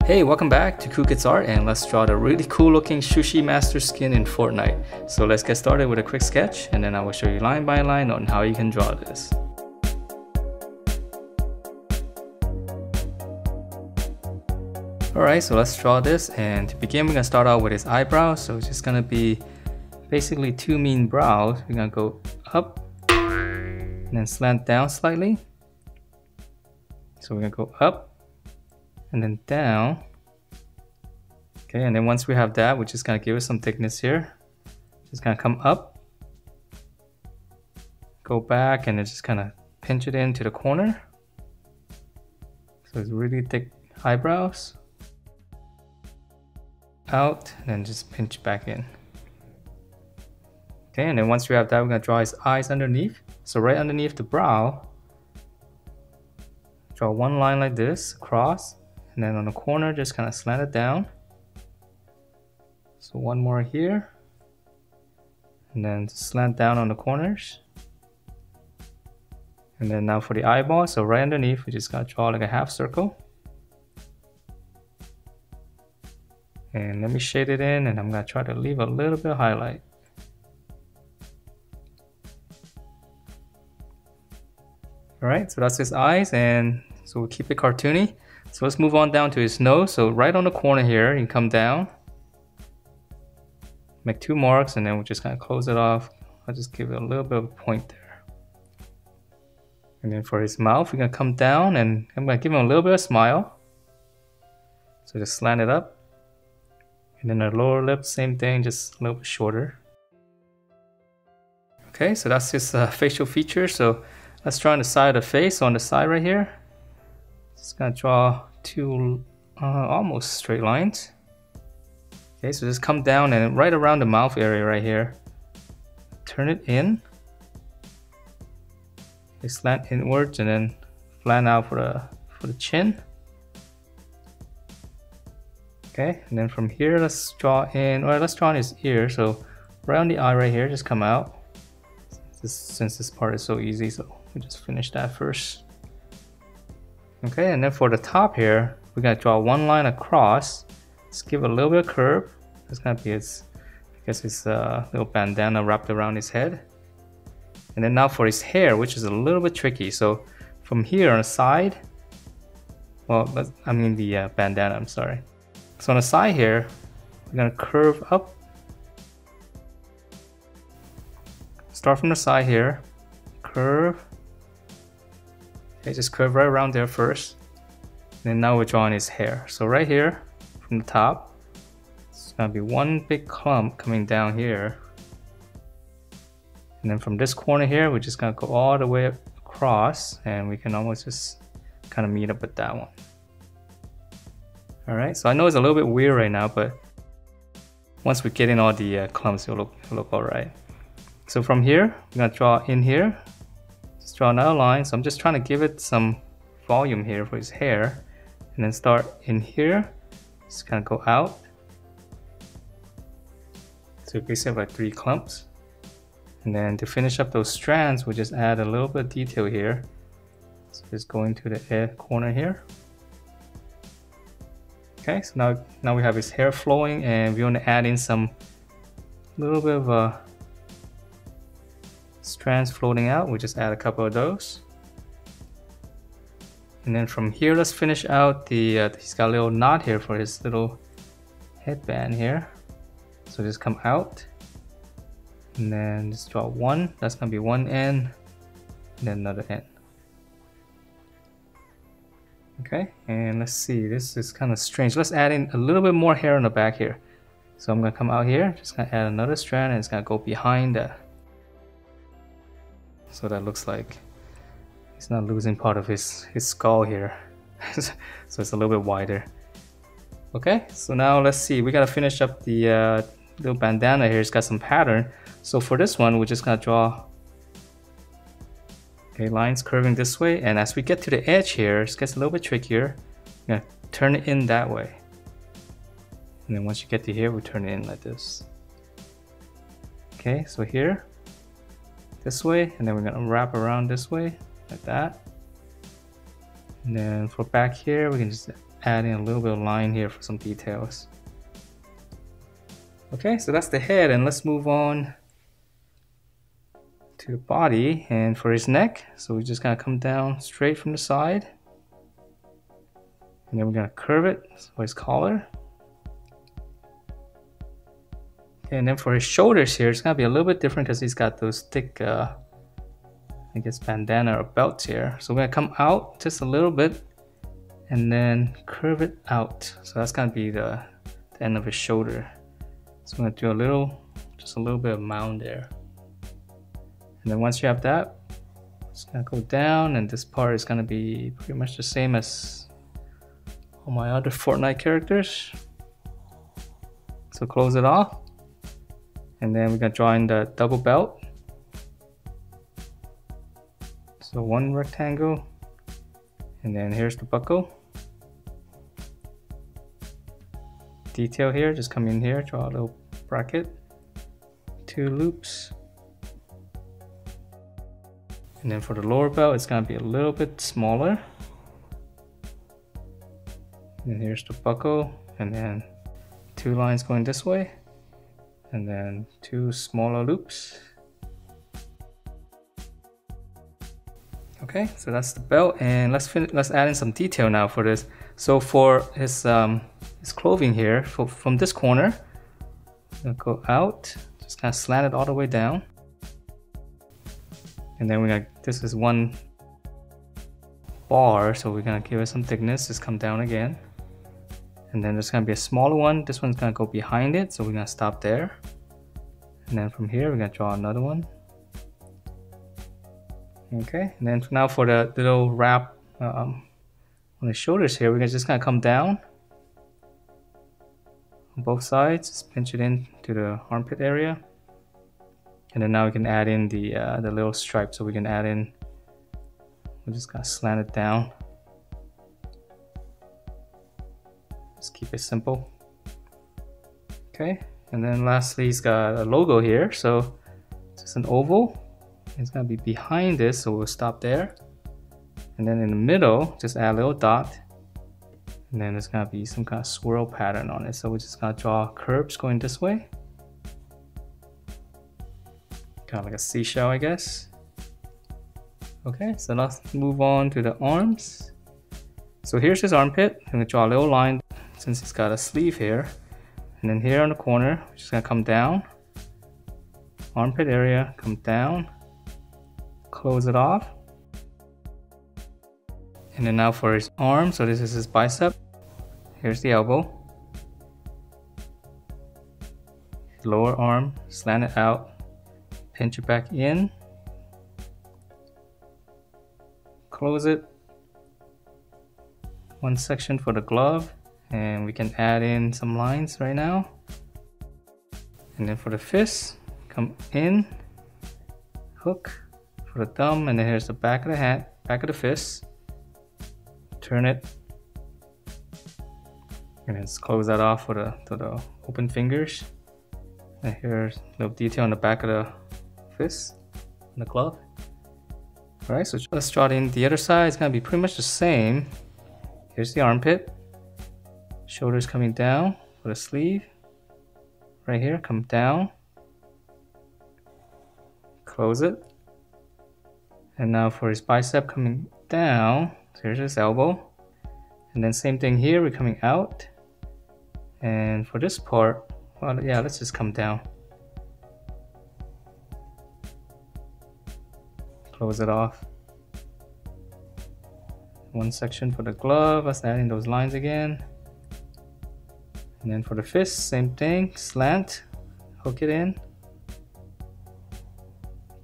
Hey, welcome back to Cool Kids Art, and let's draw the really cool looking Sushi Master skin in Fortnite. So let's get started with a quick sketch, and then I will show you line by line on how you can draw this. Alright, so let's draw this, and to begin we're going to start out with his eyebrows. So it's just going to be basically two mean brows. We're going to go up and then slant down slightly. So we're going to go up and then down. Okay, and then once we have that, we're just gonna give it some thickness here. Just gonna come up, go back, and then just kind of pinch it into the corner. So it's really thick eyebrows. Out, and then just pinch back in. Okay, and then once we have that, we're gonna draw his eyes underneath. So right underneath the brow, draw one line like this across. And then on the corner, just kind of slant it down. So one more here. And then slant down on the corners. And then now for the eyeball, so right underneath, we just gotta draw like a half circle. And let me shade it in, and I'm gonna try to leave a little bit of highlight. Alright, so that's his eyes, and so we'll keep it cartoony. So let's move on down to his nose. So right on the corner here, you can come down, make two marks, and then we'll just kind of close it off. I'll just give it a little bit of a point there. And then for his mouth, we're gonna come down, and I'm gonna give him a little bit of smile. So just slant it up. And then the lower lip, same thing, just a little bit shorter. Okay, so that's his facial features. So let's draw on the side of the face, on the side right here. Just gonna draw two almost straight lines. Okay, so just come down and right around the mouth area right here. Turn it in. Okay, slant inwards and then flatten out for the chin. Okay, and then from here let's draw in, or let's draw in his ear. So right on the eye right here, just come out. Since this part is so easy, so we just finish that first. Okay, and then for the top here, we're gonna draw one line across. Let's give it a little bit of curve. It's gonna be his, I guess his little bandana wrapped around his head. And then now for his hair, which is a little bit tricky. So from here on the side, well, the bandana, I'm sorry. So on the side here, we're gonna curve up. Start from the side here, curve. Okay, just curve right around there first. And then now we're drawing his hair. So right here, from the top, it's gonna be one big clump coming down here. And then from this corner here, we're just gonna go all the way across, and we can almost just kind of meet up with that one. Alright, so I know it's a little bit weird right now, but once we get in all the clumps, it'll look alright. So from here, we're gonna draw in here. Draw another line, so I'm just trying to give it some volume here for his hair, and then start in here, just kind of go out. So basically have like 3 clumps, and then to finish up those strands, we'll just add a little bit of detail here. So just go into the corner here. Okay, so now we have his hair flowing, and we want to add in some little bit of strands floating out. We'll just add a couple of those. And then from here, let's finish out the, he's got a little knot here for his little headband here. So just come out and then just draw one. That's gonna be one end and then another end. Okay, and let's see, this is kind of strange. Let's add in a little bit more hair on the back here. So I'm gonna come out here, just gonna add another strand, and it's gonna go behind that. So that looks like he's not losing part of his skull here. So it's a little bit wider. Okay, so now let's see. We gotta finish up the little bandana here. It's got some pattern. So for this one, we're just gonna draw lines curving this way. And as we get to the edge here, it gets a little bit trickier. We're gonna turn it in that way. And then once you get to here, we turn it in like this. Okay, so here, this way, and then we're gonna wrap around this way like that. And then for back here, we can just add in a little bit of line here for some details. Okay, so that's the head, and let's move on to the body. And for his neck, so we're just gonna come down straight from the side, and then we're gonna curve it for his collar. Okay, and then for his shoulders here, it's gonna be a little bit different because he's got those thick, I guess, bandana or belts here. So we're gonna come out just a little bit and then curve it out. So that's gonna be the end of his shoulder. So I'm gonna do just a little bit of mound there. And then once you have that, it's gonna go down, and this part is gonna be pretty much the same as all my other Fortnite characters. So close it off. And then we're gonna draw in the double belt. So one rectangle, and then here's the buckle. Detail here, just come in here, draw a little bracket, 2 loops. And then for the lower belt, it's gonna be a little bit smaller. And here's the buckle, and then 2 lines going this way, and then 2 smaller loops. Okay, so that's the belt, and let's add in some detail now for this. So for his clothing here, from this corner, I'm gonna go out, just kind of slant it all the way down, and then this is 1 bar, so we're gonna give it some thickness. Just come down again, and then there's gonna be a smaller one. This one's gonna go behind it, so we're gonna stop there, and then from here we're gonna draw another one. Okay, and then now for the little wrap on the shoulders here, we're just gonna come down on both sides, just pinch it in to the armpit area, and then now we can add in the little stripe. So we can add in, we're just gonna slant it down. Just keep it simple. Okay, and then lastly, he's got a logo here, so it's just an oval. It's gonna be behind this, so we'll stop there. And then in the middle, just add a little dot. And then there's gonna be some kind of swirl pattern on it. So we're just gonna draw curves going this way. Kind of like a seashell, I guess. Okay, so let's move on to the arms. So here's his armpit. I'm gonna draw a little line since he's got a sleeve here. And then here on the corner, we're just gonna come down. Armpit area, come down. Close it off. And then now for his arm, so this is his bicep. Here's the elbow. His lower arm, slant it out, pinch it back in, close it. 1 section for the glove, and we can add in some lines right now. And then for the fist, come in, hook for the thumb, and then here's the back of the hand, back of the fist. Turn it, and then just close that off for the open fingers. And here's a little detail on the back of the fist, on the glove. Alright, so let's draw it in the other side. It's gonna be pretty much the same. Here's the armpit, shoulders coming down for the sleeve. Right here, come down, close it. And now for his bicep coming down, so here's his elbow. And then same thing here, we're coming out. And for this part, well, yeah, let's just come down. Close it off. 1 section for the glove, let's add in those lines again. And then for the fist, same thing, slant, hook it in.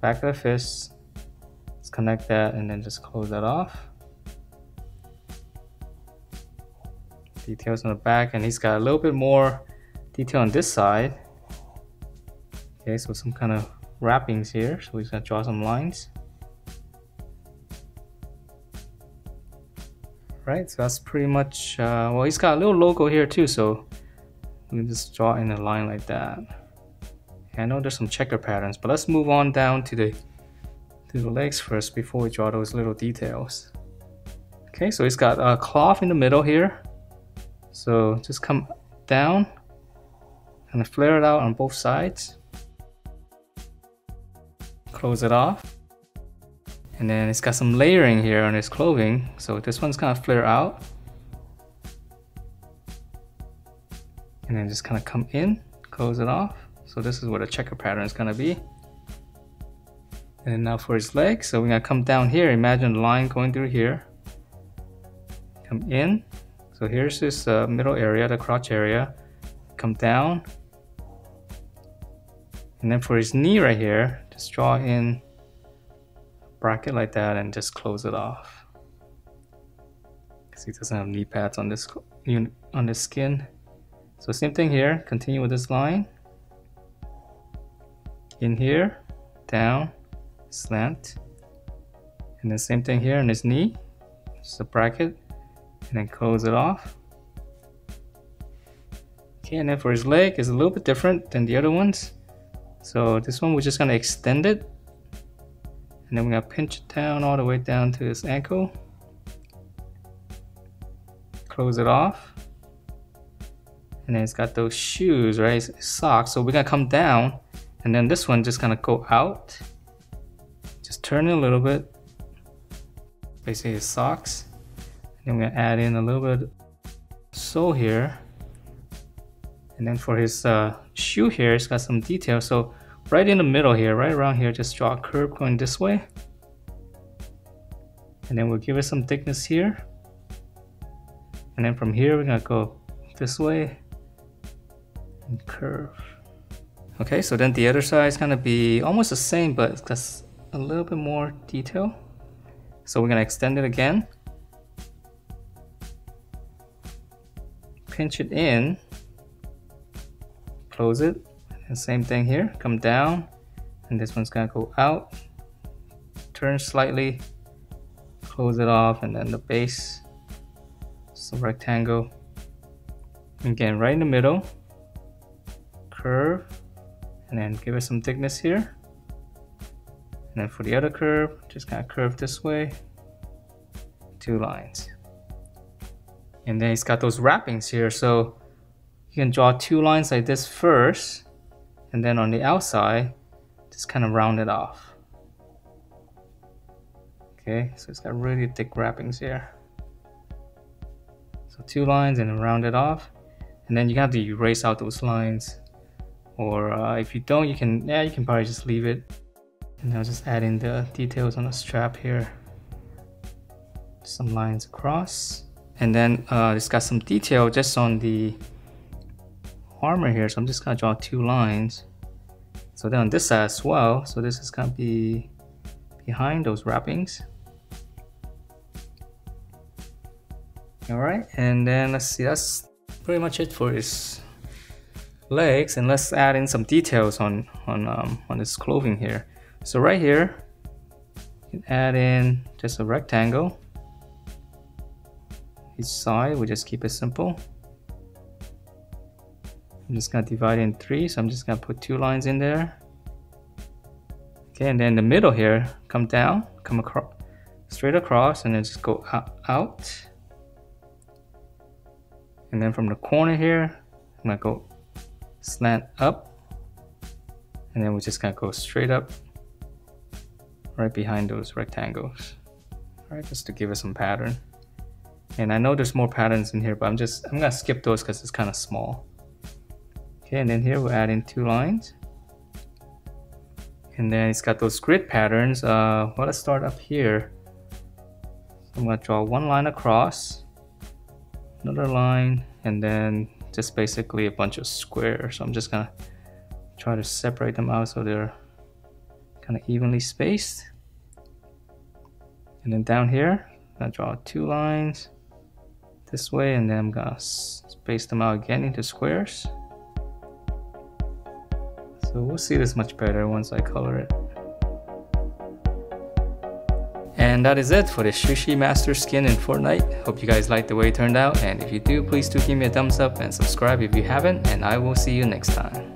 Back of the fist. Connect that and then just close that off. Details on the back, and he's got a little bit more detail on this side. Okay, so some kind of wrappings here, so he's gonna draw some lines. Right, so that's pretty much, well, he's got a little logo here too, so we can just draw in a line like that. I know there's some checker patterns, but let's move on down to the legs first before we draw those little details. Okay, so he's got a cloth in the middle here. So just come down and flare it out on both sides. Close it off. And then it's got some layering here on his clothing. So this one's kind of flare out. And then just kind of come in, close it off. So this is what a checker pattern is going to be. And now for his legs, so we're going to come down here. Imagine the line going through here. Come in. So here's this middle area, the crotch area. Come down. And then for his knee right here, just draw in a bracket like that and just close it off. Because he doesn't have knee pads on this skin. So same thing here, continue with this line. In here, down, slant. And then same thing here on his knee, just a bracket, and then close it off. Okay, and then for his leg, it's a little bit different than the other ones. So this one we're just gonna extend it. And then we're gonna pinch it down all the way down to his ankle. Close it off. And then it's got those shoes, right? Socks. So we're gonna come down, and then this one just gonna go out. Just turn it a little bit. Basically his socks. And then we're gonna add in a little bit sole here. And then for his shoe here, it's got some detail. So right in the middle here, right around here, just draw a curve going this way. And then we'll give it some thickness here. And then from here, we're gonna go this way. And curve. Okay, so then the other side is gonna be almost the same, but it's got a little bit more detail. So we're gonna extend it again. Pinch it in. Close it. And same thing here. Come down. And this one's gonna go out. Turn slightly. Close it off. And then the base. Just a rectangle. Again, right in the middle. Curve, and then give it some thickness here. And then for the other curve, just kind of curve this way. 2 lines. And then it's got those wrappings here, so you can draw 2 lines like this first, and then on the outside, just kind of round it off. Okay, so it's got really thick wrappings here. So 2 lines and then round it off. And then you have to erase out those lines. Or if you don't, you can probably just leave it. And I'll just add in the details on the strap here. Some lines across. And then it's got some detail just on the armor here. So I'm just gonna draw 2 lines. So then on this side as well. So this is gonna be behind those wrappings. Alright, and then let's see, that's pretty much it for his legs, and let's add in some details on his clothing here. So right here, you can add in just a rectangle. Each side, we just keep it simple. I'm just gonna divide it in 3, so I'm just gonna put 2 lines in there. Okay, and then in the middle here, come down, come across, straight across, and then just go out. And then from the corner here, I'm gonna go slant up, and then we're just gonna go straight up right behind those rectangles. All right, just to give it some pattern. And I know there's more patterns in here, but I'm gonna skip those because it's kind of small. Okay, and then here we'll add in 2 lines, and then it's got those grid patterns. Well, let's start up here. So I'm gonna draw 1 line across, another line, and then just basically a bunch of squares. So I'm just gonna try to separate them out so they're kind of evenly spaced. And then down here, I'm gonna draw 2 lines this way, and then I'm gonna space them out again into squares. So we'll see this much better once I color it. And that is it for the Sushi Master skin in Fortnite. Hope you guys liked the way it turned out, and if you do, please do give me a thumbs up and subscribe if you haven't, and I will see you next time.